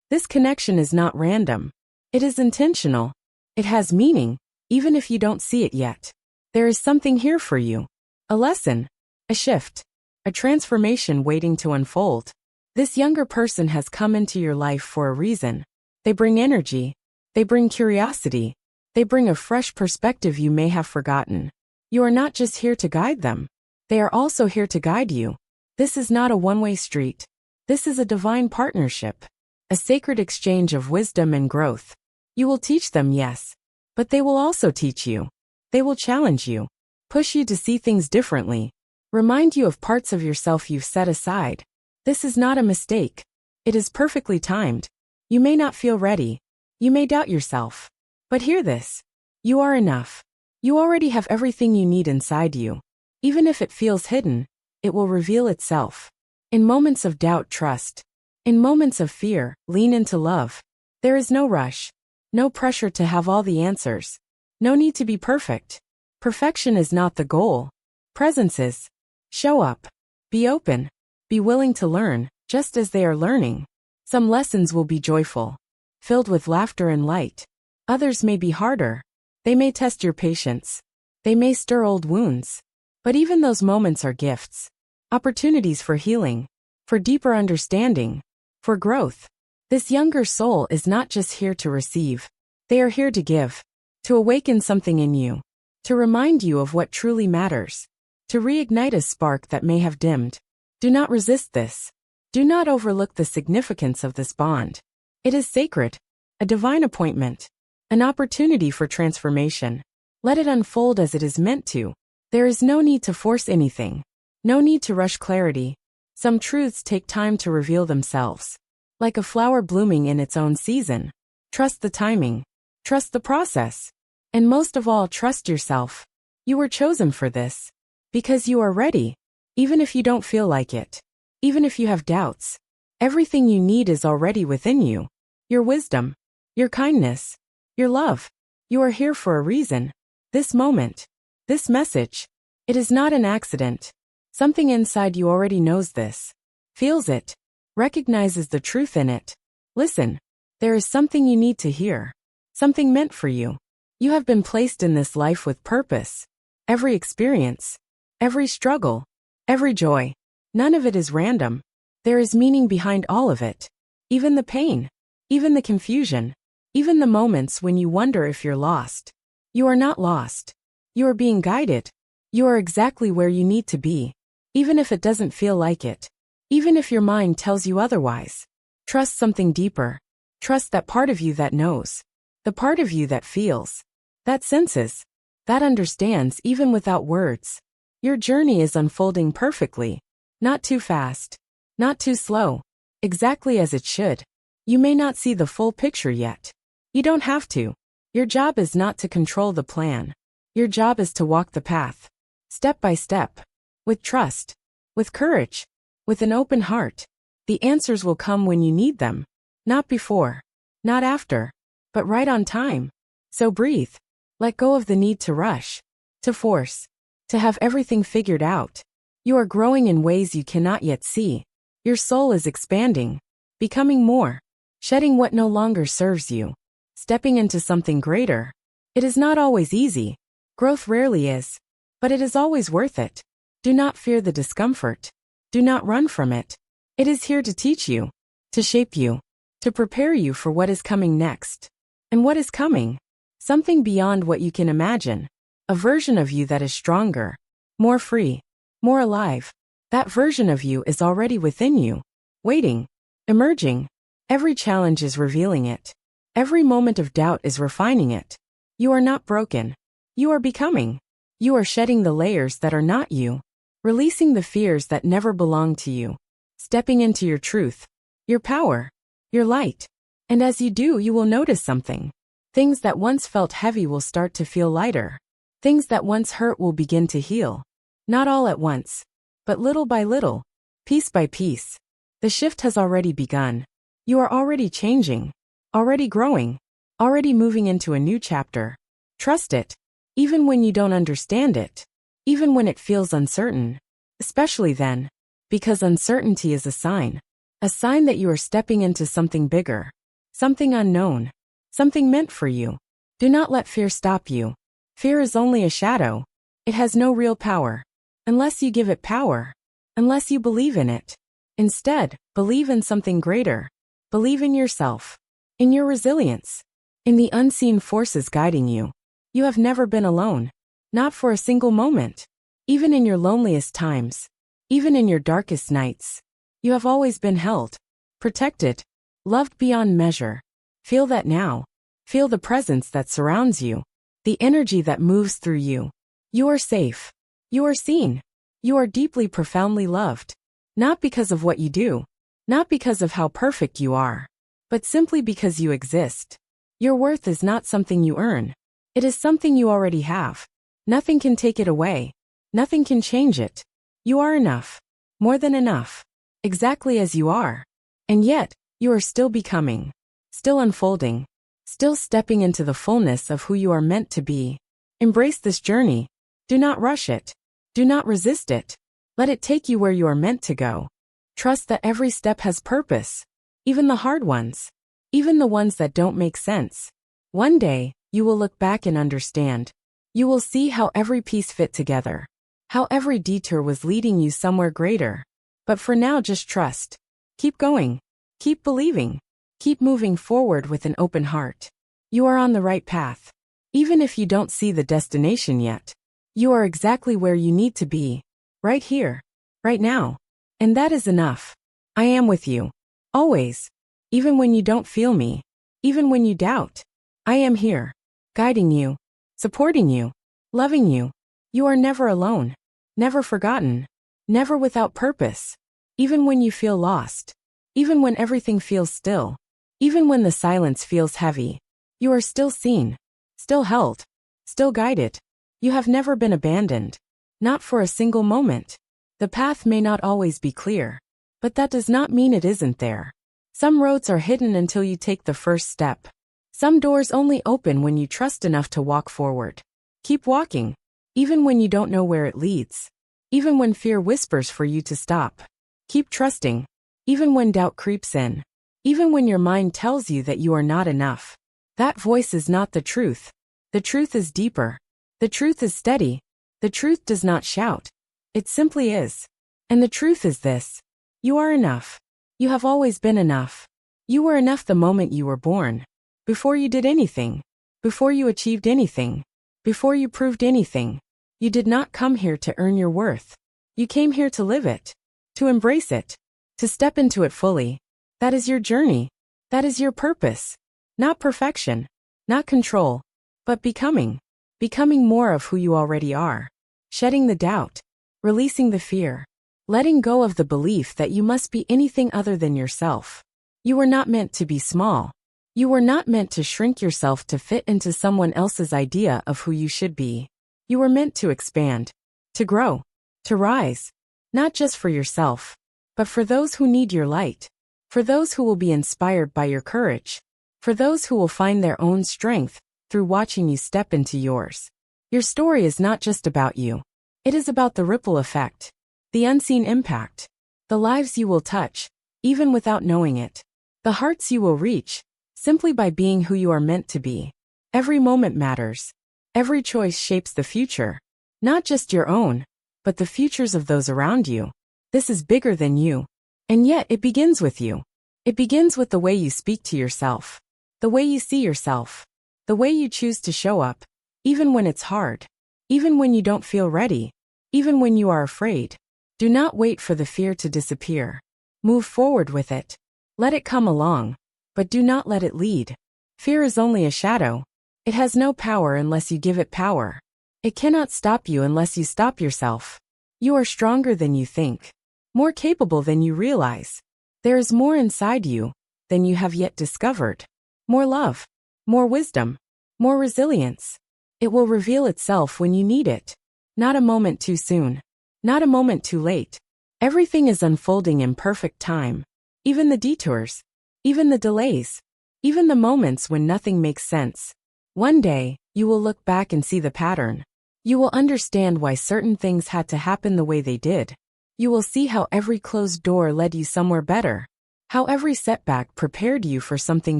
This connection is not random. It is intentional. It has meaning, even if you don't see it yet. There is something here for you. A lesson, a shift, a transformation waiting to unfold. This younger person has come into your life for a reason. They bring energy. They bring curiosity. They bring a fresh perspective you may have forgotten. You are not just here to guide them. They are also here to guide you. This is not a one-way street. This is a divine partnership. A sacred exchange of wisdom and growth. You will teach them, yes. But they will also teach you. They will challenge you. Push you to see things differently. Remind you of parts of yourself you've set aside. This is not a mistake. It is perfectly timed. You may not feel ready. You may doubt yourself. But hear this. You are enough. You already have everything you need inside you. Even if it feels hidden, it will reveal itself. In moments of doubt, trust. In moments of fear, lean into love. There is no rush. No pressure to have all the answers. No need to be perfect. Perfection is not the goal. Presence is. Show up. Be open. Be willing to learn, just as they are learning. Some lessons will be joyful, filled with laughter and light. Others may be harder. They may test your patience. They may stir old wounds. But even those moments are gifts. Opportunities for healing. For deeper understanding. For growth. This younger soul is not just here to receive. They are here to give. To awaken something in you. To remind you of what truly matters. To reignite a spark that may have dimmed. Do not resist this. Do not overlook the significance of this bond. It is sacred. A divine appointment. An opportunity for transformation. Let it unfold as it is meant to. There is no need to force anything. No need to rush clarity. Some truths take time to reveal themselves. Like a flower blooming in its own season. Trust the timing. Trust the process. And most of all, trust yourself. You were chosen for this. Because you are ready. Even if you don't feel like it. Even if you have doubts. Everything you need is already within you. Your wisdom. Your kindness. Your love. You are here for a reason. This moment. This message. It is not an accident. Something inside you already knows this. Feels it. Recognizes the truth in it. Listen. There is something you need to hear. Something meant for you. You have been placed in this life with purpose. Every experience. Every struggle. Every joy. None of it is random. There is meaning behind all of it. Even the pain. Even the confusion. Even the moments when you wonder if you're lost. You are not lost. You are being guided. You are exactly where you need to be. Even if it doesn't feel like it. Even if your mind tells you otherwise. Trust something deeper. Trust that part of you that knows. The part of you that feels. That senses. That understands even without words. Your journey is unfolding perfectly. Not too fast. Not too slow. Exactly as it should. You may not see the full picture yet. You don't have to. Your job is not to control the plan. Your job is to walk the path. Step by step. With trust. With courage. With an open heart. The answers will come when you need them. Not before. Not after. But right on time. So breathe. Let go of the need to rush. To force. To have everything figured out. You are growing in ways you cannot yet see. Your soul is expanding. Becoming more. Shedding what no longer serves you. Stepping into something greater. It is not always easy. Growth rarely is. But it is always worth it. Do not fear the discomfort. Do not run from it. It is here to teach you. To shape you. To prepare you for what is coming next. And what is coming? Something beyond what you can imagine. A version of you that is stronger. More free. More alive. That version of you is already within you. Waiting. Emerging. Every challenge is revealing it. Every moment of doubt is refining it. You are not broken. You are becoming. You are shedding the layers that are not you. Releasing the fears that never belonged to you. Stepping into your truth. Your power. Your light. And as you do, you will notice something. Things that once felt heavy will start to feel lighter. Things that once hurt will begin to heal. Not all at once. But little by little. Piece by piece. The shift has already begun. You are already changing. Already growing. Already moving into a new chapter. Trust it. Even when you don't understand it. Even when it feels uncertain. Especially then. Because uncertainty is a sign. A sign that you are stepping into something bigger. something unknown, something meant for you. Do not let fear stop you. Fear is only a shadow. It has no real power. Unless you give it power. Unless you believe in it. Instead, believe in something greater. Believe in yourself. In your resilience. In the unseen forces guiding you. You have never been alone. Not for a single moment. Even in your loneliest times. Even in your darkest nights. You have always been held. Protected. Loved beyond measure. Feel that now. Feel the presence that surrounds you. The energy that moves through you. You are safe. You are seen. You are deeply, profoundly loved. Not because of what you do. Not because of how perfect you are. But simply because you exist. Your worth is not something you earn. It is something you already have. Nothing can take it away. Nothing can change it. You are enough. More than enough. Exactly as you are. And yet, you are still becoming. Still unfolding. Still stepping into the fullness of who you are meant to be. Embrace this journey. Do not rush it. Do not resist it. Let it take you where you are meant to go. Trust that every step has purpose. Even the hard ones. Even the ones that don't make sense. One day, you will look back and understand. You will see how every piece fit together. How every detour was leading you somewhere greater. But for now, just trust. Keep going. Keep believing. Keep moving forward with an open heart. You are on the right path. Even if you don't see the destination yet. You are exactly where you need to be. Right here. Right now. And that is enough. I am with you. Always. Even when you don't feel me. Even when you doubt. I am here. Guiding you. Supporting you. Loving you. You are never alone. Never forgotten. Never without purpose. Even when you feel lost. Even when everything feels still. Even when the silence feels heavy. You are still seen. Still held. Still guided. You have never been abandoned. Not for a single moment. The path may not always be clear. But that does not mean it isn't there. Some roads are hidden until you take the first step. Some doors only open when you trust enough to walk forward. Keep walking. Even when you don't know where it leads. Even when fear whispers for you to stop. Keep trusting. Even when doubt creeps in. Even when your mind tells you that you are not enough. That voice is not the truth. The truth is deeper. The truth is steady. The truth does not shout. It simply is. And the truth is this. You are enough. You have always been enough. You were enough the moment you were born. Before you did anything. Before you achieved anything. Before you proved anything. You did not come here to earn your worth. You came here to live it. To embrace it. To step into it fully. That is your journey. That is your purpose. Not perfection. Not control. But becoming. Becoming more of who you already are. Shedding the doubt. Releasing the fear. Letting go of the belief that you must be anything other than yourself. You were not meant to be small. You were not meant to shrink yourself to fit into someone else's idea of who you should be. You were meant to expand. To grow. To rise. Not just for yourself. But for those who need your light. For those who will be inspired by your courage. For those who will find their own strength through watching you step into yours. Your story is not just about you. It is about the ripple effect. The unseen impact. The lives you will touch, even without knowing it. The hearts you will reach, simply by being who you are meant to be. Every moment matters. Every choice shapes the future. Not just your own, but the futures of those around you. This is bigger than you. And yet it begins with you. It begins with the way you speak to yourself. The way you see yourself. The way you choose to show up, even when it's hard. Even when you don't feel ready. Even when you are afraid. Do not wait for the fear to disappear. Move forward with it. Let it come along. But do not let it lead. Fear is only a shadow. It has no power unless you give it power. It cannot stop you unless you stop yourself. You are stronger than you think. More capable than you realize. There is more inside you than you have yet discovered. More love. More wisdom. More resilience. It will reveal itself when you need it. Not a moment too soon. Not a moment too late. Everything is unfolding in perfect time. Even the detours. Even the delays. Even the moments when nothing makes sense. One day, you will look back and see the pattern. You will understand why certain things had to happen the way they did. You will see how every closed door led you somewhere better. How every setback prepared you for something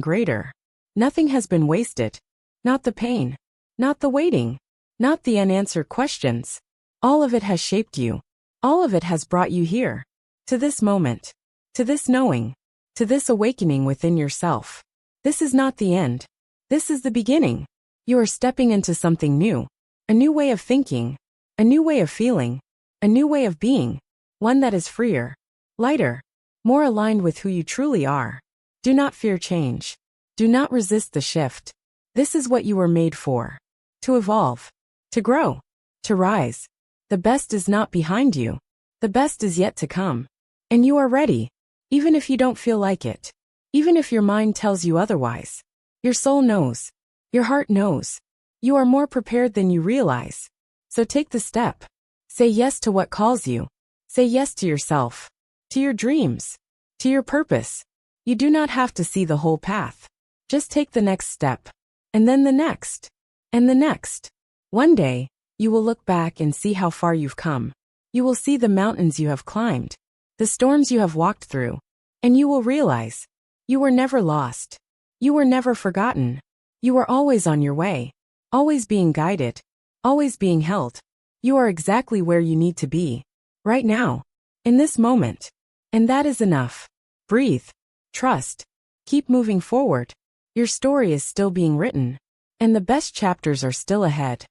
greater. Nothing has been wasted. Not the pain. Not the waiting. Not the unanswered questions. All of it has shaped you. All of it has brought you here. To this moment. To this knowing. To this awakening within yourself. This is not the end. This is the beginning. You are stepping into something new. A new way of thinking. A new way of feeling. A new way of being. One that is freer. Lighter. More aligned with who you truly are. Do not fear change. Do not resist the shift. This is what you were made for. To evolve. To grow. To rise. The best is not behind you. The best is yet to come. And you are ready. Even if you don't feel like it. Even if your mind tells you otherwise. Your soul knows. Your heart knows. You are more prepared than you realize. So take the step. Say yes to what calls you. Say yes to yourself. To your dreams. To your purpose. You do not have to see the whole path. Just take the next step. And then the next. And the next. One day, you will look back and see how far you've come. You will see the mountains you have climbed. The storms you have walked through. And you will realize. You were never lost. You were never forgotten. You were always on your way. Always being guided. Always being held. You are exactly where you need to be. Right now. In this moment. And that is enough. Breathe. Trust. Keep moving forward. Your story is still being written. And the best chapters are still ahead.